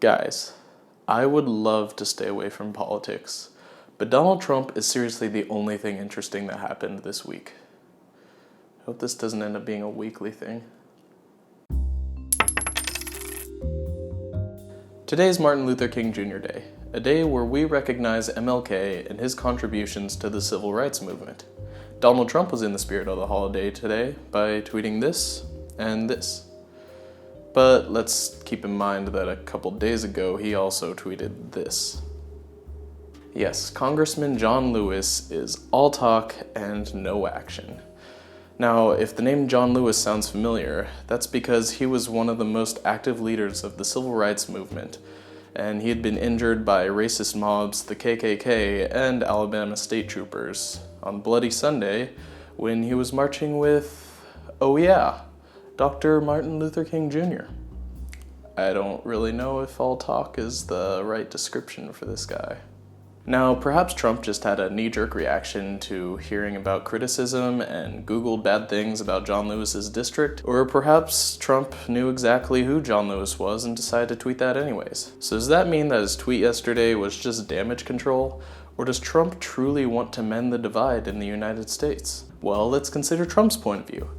Guys, I would love to stay away from politics, but Donald Trump is seriously the only thing interesting that happened this week. I hope this doesn't end up being a weekly thing. Today is Martin Luther King Jr. Day, a day where we recognize MLK and his contributions to the civil rights movement. Donald Trump was in the spirit of the holiday today by tweeting this and this. But let's keep in mind that a couple days ago he also tweeted this. Yes, Congressman John Lewis is all talk and no action. Now, if the name John Lewis sounds familiar, that's because he was one of the most active leaders of the civil rights movement, and he had been injured by racist mobs, the KKK, and Alabama state troopers on Bloody Sunday when he was marching with, oh yeah, Dr. Martin Luther King Jr. I don't really know if all talk is the right description for this guy. Now, perhaps Trump just had a knee-jerk reaction to hearing about criticism and Googled bad things about John Lewis's district, or perhaps Trump knew exactly who John Lewis was and decided to tweet that anyways. So does that mean that his tweet yesterday was just damage control, or does Trump truly want to mend the divide in the United States? Well, let's consider Trump's point of view.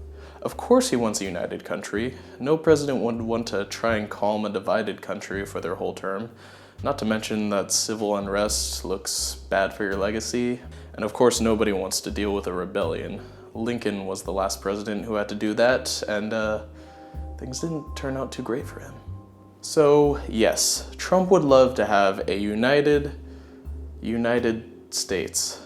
Of course he wants a united country. No president would want to try and calm a divided country for their whole term. Not to mention that civil unrest looks bad for your legacy. And of course nobody wants to deal with a rebellion. Lincoln was the last president who had to do that, and things didn't turn out too great for him. So yes, Trump would love to have a United States,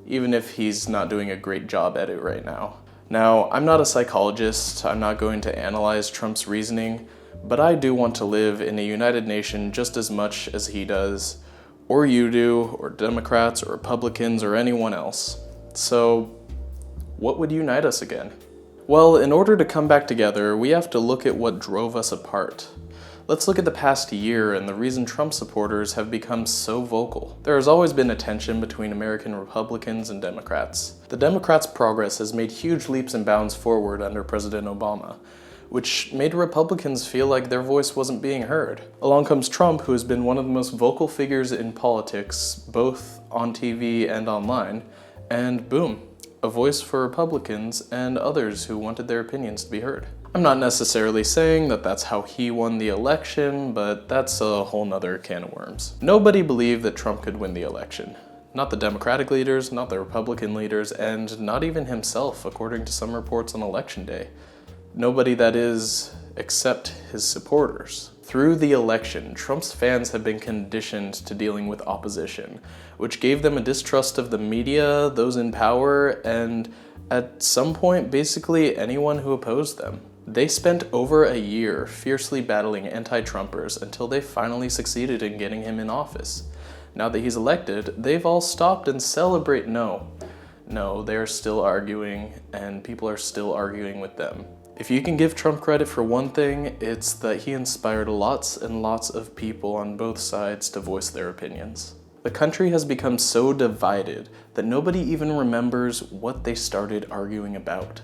even if he's not doing a great job at it right now. Now, I'm not a psychologist, I'm not going to analyze Trump's reasoning, but I do want to live in a united nation just as much as he does, or you do, or Democrats, or Republicans, or anyone else. So, what would unite us again? Well, in order to come back together, we have to look at what drove us apart. Let's look at the past year and the reason Trump supporters have become so vocal. There has always been a tension between American Republicans and Democrats. The Democrats' progress has made huge leaps and bounds forward under President Obama, which made Republicans feel like their voice wasn't being heard. Along comes Trump, who has been one of the most vocal figures in politics, both on TV and online, and boom, a voice for Republicans and others who wanted their opinions to be heard. I'm not necessarily saying that that's how he won the election, but that's a whole nother can of worms. Nobody believed that Trump could win the election. Not the Democratic leaders, not the Republican leaders, and not even himself, according to some reports on election day. Nobody, that is, except his supporters. Through the election, Trump's fans have been conditioned to dealing with opposition, which gave them a distrust of the media, those in power, and at some point, basically anyone who opposed them. They spent over a year fiercely battling anti-Trumpers until they finally succeeded in getting him in office. Now that he's elected, they've all stopped and celebrate. No, they're still arguing, and people are still arguing with them. If you can give Trump credit for one thing, it's that he inspired lots and lots of people on both sides to voice their opinions. The country has become so divided that nobody even remembers what they started arguing about.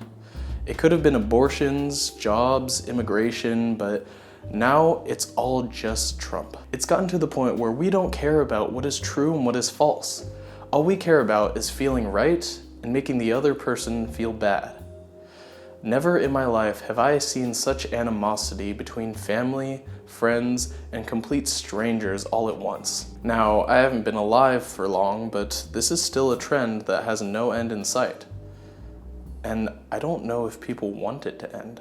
It could have been abortions, jobs, immigration, but now it's all just Trump. It's gotten to the point where we don't care about what is true and what is false. All we care about is feeling right and making the other person feel bad. Never in my life have I seen such animosity between family, friends, and complete strangers all at once. Now, I haven't been alive for long, but this is still a trend that has no end in sight. And I don't know if people want it to end.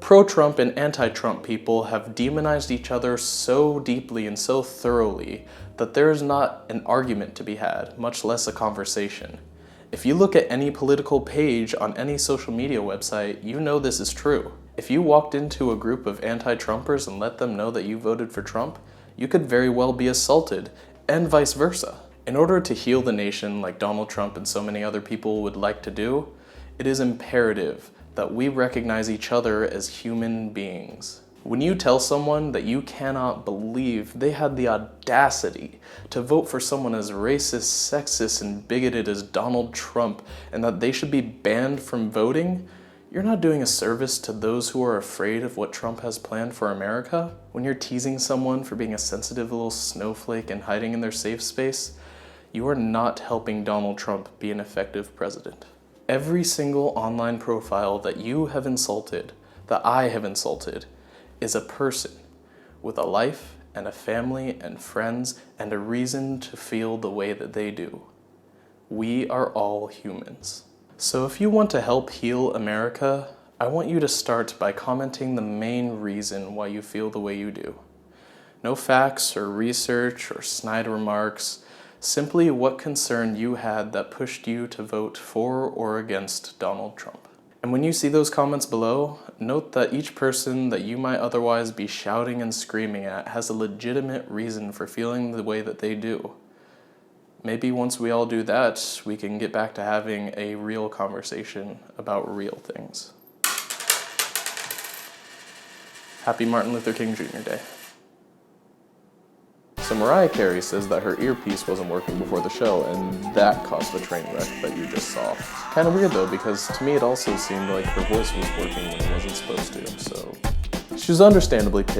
Pro-Trump and anti-Trump people have demonized each other so deeply and so thoroughly that there is not an argument to be had, much less a conversation. If you look at any political page on any social media website, you know this is true. If you walked into a group of anti-Trumpers and let them know that you voted for Trump, you could very well be assaulted, and vice versa. In order to heal the nation like Donald Trump and so many other people would like to do, it is imperative that we recognize each other as human beings. When you tell someone that you cannot believe they had the audacity to vote for someone as racist, sexist, and bigoted as Donald Trump, and that they should be banned from voting, You're not doing a service to those who are afraid of what Trump has planned for America. When you're teasing someone for being a sensitive little snowflake and hiding in their safe space, you are not helping Donald Trump be an effective president. Every single online profile that you have insulted, that I have insulted, is a person with a life and a family and friends and a reason to feel the way that they do. We are all humans. So if you want to help heal America, I want you to start by commenting the main reason why you feel the way you do. No facts or research or snide remarks, simply what concern you had that pushed you to vote for or against Donald Trump. And when you see those comments below, note that each person that you might otherwise be shouting and screaming at has a legitimate reason for feeling the way that they do. Maybe once we all do that, we can get back to having a real conversation about real things. Happy Martin Luther King Jr. Day. So Mariah Carey says that her earpiece wasn't working before the show, and that caused the train wreck that you just saw. Kind of weird though, because to me it also seemed like her voice was working when it wasn't supposed to, so she was understandably pissed.